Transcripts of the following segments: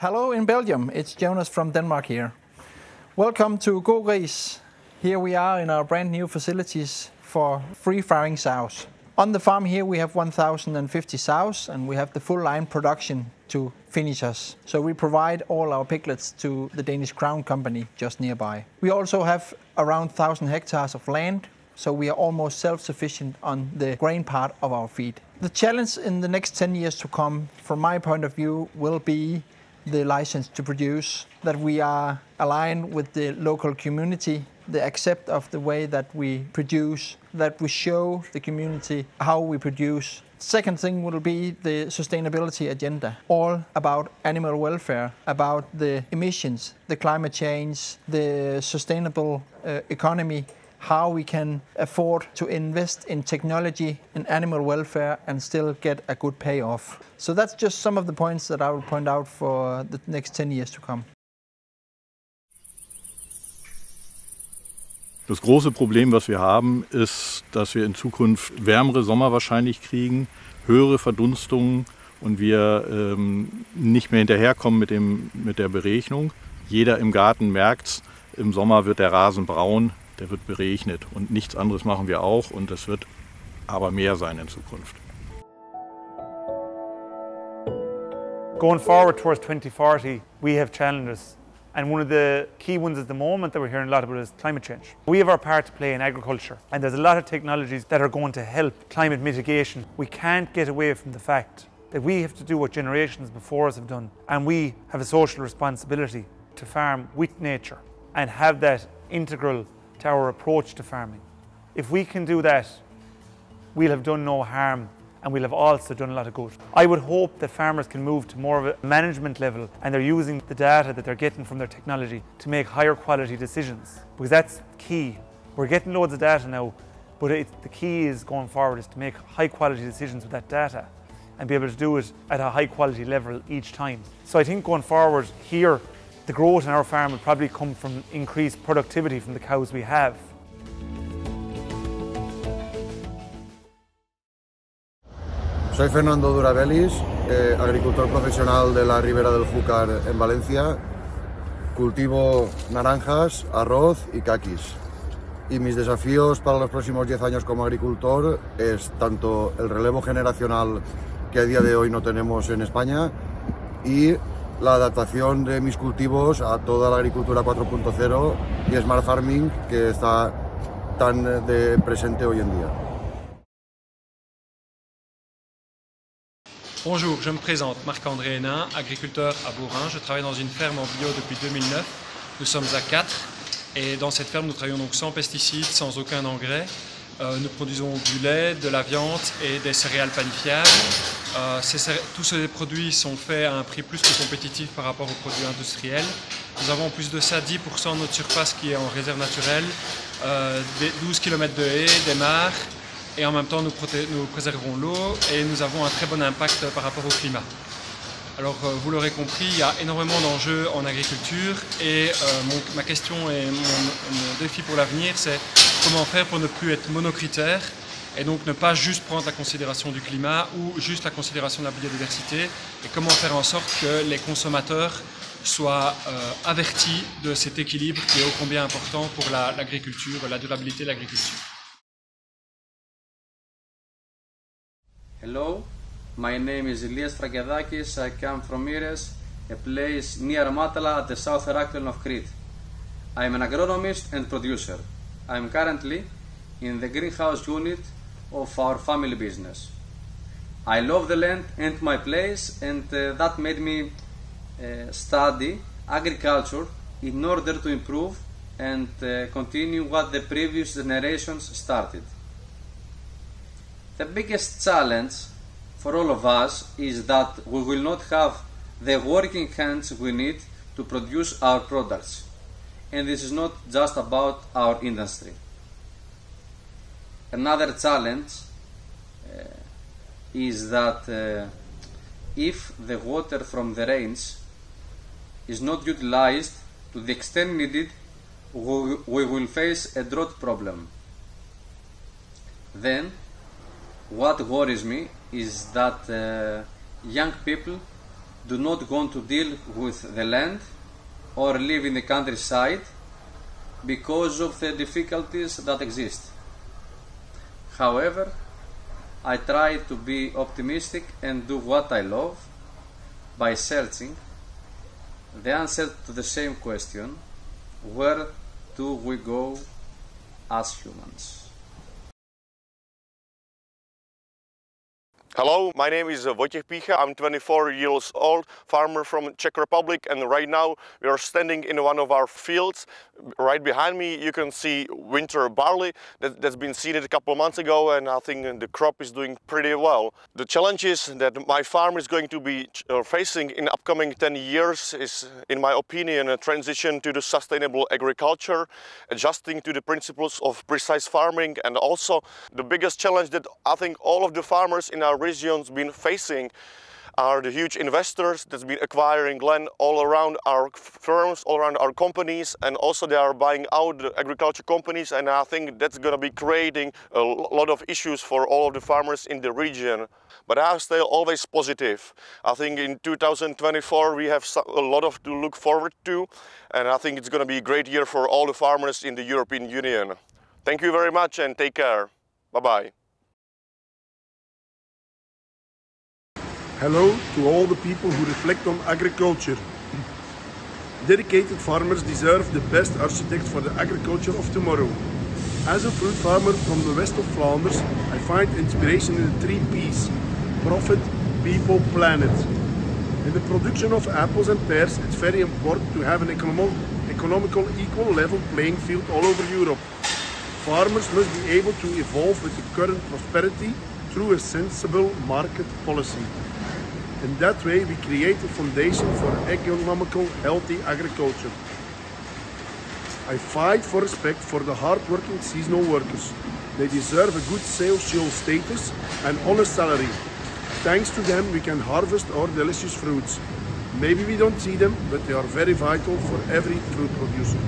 Hello in Belgium, it's Jonas from Denmark here. Welcome to Go Gris. Here we are in our brand new facilities for free-farming sows. On the farm here we have 1,050 sows and we have the full line production to finish us. So we provide all our piglets to the Danish Crown Company just nearby. We also have around 1,000 hectares of land, so we are almost self-sufficient on the grain part of our feed. The challenge in the next 10 years to come, from my point of view, will be the license to produce, that we are aligned with the local community, the accept of the way that we produce, that we show the community how we produce. Second thing will be the sustainability agenda, all about animal welfare, about the emissions, the climate change, the sustainable economy, how we can afford to invest in technology, in animal welfare and still get a good payoff. So that's just some of the points that I will point out for the next 10 years to come. Das große Problem, was wir haben, ist, dass wir in Zukunft wärmere Sommer wahrscheinlich kriegen, höhere Verdunstungen und wir nicht mehr hinterherkommen mit der Beregnung. Jeder im Garten merkt, im Sommer wird der Rasen braun, der wird beregnet und nichts anderes machen wir auch und es wird aber mehr sein in Zukunft. Going forward towards 2040, we have challenges. And one of the key ones at the moment that we're hearing a lot about is climate change. We have our part to play in agriculture, and there's a lot of technologies that are going to help climate mitigation. We can't get away from the fact that we have to do what generations before us have done, and we have a social responsibility to farm with nature and have that integral to our approach to farming. If we can do that, we'll have done no harm and we'll have also done a lot of good. I would hope that farmers can move to more of a management level and they're using the data that they're getting from their technology to make higher quality decisions, because that's key. We're getting loads of data now, but the key is going forward is to make high quality decisions with that data and be able to do it at a high quality level each time. So I think going forward here, the growth in our farm will probably come from increased productivity from the cows we have. Soy Fernando Durabelis, agricultor profesional de la Ribera del Júcar en Valencia. Cultivo naranjas, arroz y caquis. Y mis desafíos para los próximos 10 años como agricultor es tanto el relevo generacional que a día de hoy no tenemos en España y la adaptación de mis cultivos a toda la agricultura 4.0 y Smart Farming que está tan presente hoy en día. Bonjour, je me présente, Marc-André Hénin, agriculteur à Bourrin. Je travaille dans une ferme en bio depuis 2009. Nous sommes à 4 et dans cette ferme nous travaillons donc sans pesticides, sans aucun engrais. Nous produisons du lait, de la viande et des céréales panifiables. Tous ces produits sont faits à un prix plus que compétitif par rapport aux produits industriels. Nous avons en plus de ça 10% de notre surface qui est en réserve naturelle, 12 km de haies, des mares, et en même temps nous préservons l'eau et nous avons un très bon impact par rapport au climat. Alors vous l'aurez compris, il y a énormément d'enjeux en agriculture et ma question et mon défi pour l'avenir, c'est comment faire pour ne plus être monocritère et donc ne pas juste prendre la considération du climat ou juste la considération de la biodiversité, et comment faire en sorte que les consommateurs soient avertis de cet équilibre qui est ô combien important pour l'agriculture, la durabilité de l'agriculture. Hello, my name is Elias Fragiadakis. I come from Ires, a place near Matala at the south Heraklion of Crete. I am an agronomist and producer. I am currently in the greenhouse unit of our family business. I love the land and my place, and that made me study agriculture in order to improve and continue what the previous generations started. The biggest challenge for all of us is that we will not have the working hands we need to produce our products. And this is not just about our industry. Another challenge is that if the water from the rains is not utilized to the extent needed, we will face a drought problem. Then, what worries me is that young people do not want to deal with the land or live in the countryside because of the difficulties that exist. However, I try to be optimistic and do what I love by searching the answer to the same question: where do we go as humans? Hello, my name is Wojciech Picha. I'm 24 years old, farmer from Czech Republic, and right now we are standing in one of our fields. Right behind me you can see winter barley that's been seeded a couple of months ago, and I think the crop is doing pretty well. The challenges that my farm is going to be facing in upcoming 10 years is, in my opinion, a transition to the sustainable agriculture, adjusting to the principles of precise farming, and also the biggest challenge that I think all of the farmers in our regions been facing are the huge investors that's been acquiring land all around our firms, all around our companies, and also they are buying out the agriculture companies, and I think that's going to be creating a lot of issues for all of the farmers in the region. But I stay always positive. I think in 2024 we have a lot to look forward to, and I think it's going to be a great year for all the farmers in the European Union. Thank you very much and take care. Bye-bye. Hello to all the people who reflect on agriculture. Dedicated farmers deserve the best architects for the agriculture of tomorrow. As a fruit farmer from the west of Flanders, I find inspiration in the 3 P's: profit, people, planet. In the production of apples and pears, it's very important to have an economical, equal level playing field all over Europe. Farmers must be able to evolve with the current prosperity through a sensible market policy. In that way, we create a foundation for economical, healthy agriculture. I fight for respect for the hard-working seasonal workers. They deserve a good social status and honest salary. Thanks to them, we can harvest our delicious fruits. Maybe we don't see them, but they are very vital for every fruit producer.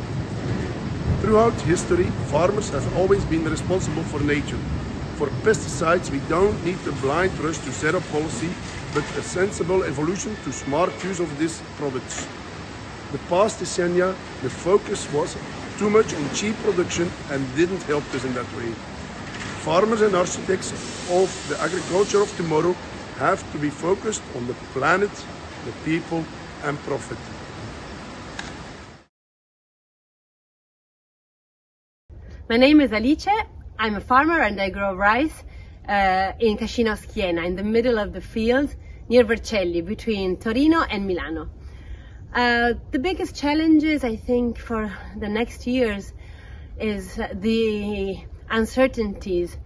Throughout history, farmers have always been responsible for nature. For pesticides, we don't need a blind rush to zero policy, but a sensible evolution to smart use of these products. The past decennia, the focus was too much on cheap production and didn't help us in that way. Farmers and architects of the agriculture of tomorrow have to be focused on the planet, the people and profit. My name is Alice. I'm a farmer and I grow rice in Cascina Schiena, in the middle of the fields near Vercelli, between Torino and Milano. The biggest challenges, I think, for the next years is the uncertainties,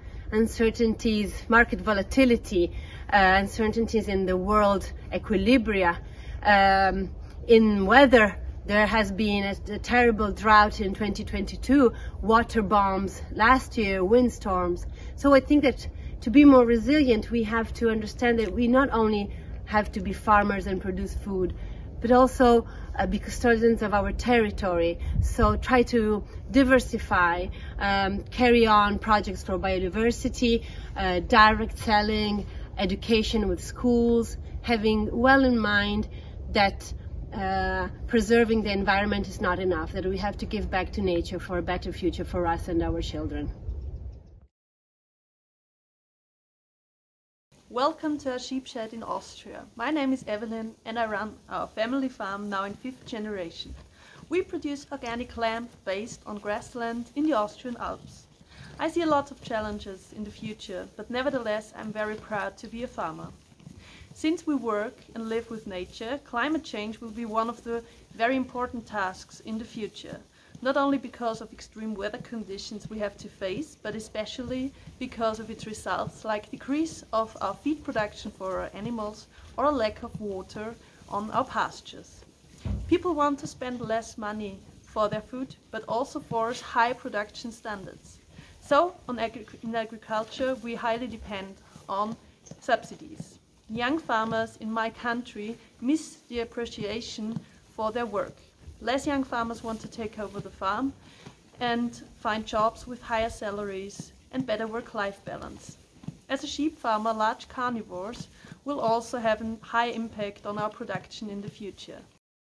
market volatility, uncertainties in the world equilibria, in weather. There has been a terrible drought in 2022, water bombs last year, windstorms. So I think that to be more resilient, we have to understand that we not only have to be farmers and produce food, but also be custodians of our territory. So try to diversify, carry on projects for biodiversity, direct selling, education with schools, having well in mind that preserving the environment is not enough, that we have to give back to nature for a better future for us and our children. Welcome to our sheep shed in Austria. My name is Evelyn and I run our family farm now in 5th generation. We produce organic lamb based on grassland in the Austrian Alps. I see a lot of challenges in the future, but nevertheless I'm very proud to be a farmer. Since we work and live with nature, climate change will be one of the very important tasks in the future. Not only because of extreme weather conditions we have to face, but especially because of its results, like decrease of our feed production for our animals or a lack of water on our pastures. People want to spend less money for their food, but also for high production standards. So, in agriculture, we highly depend on subsidies. Young farmers in my country miss the appreciation for their work. Less young farmers want to take over the farm and find jobs with higher salaries and better work-life balance. As a sheep farmer, large carnivores will also have a high impact on our production in the future.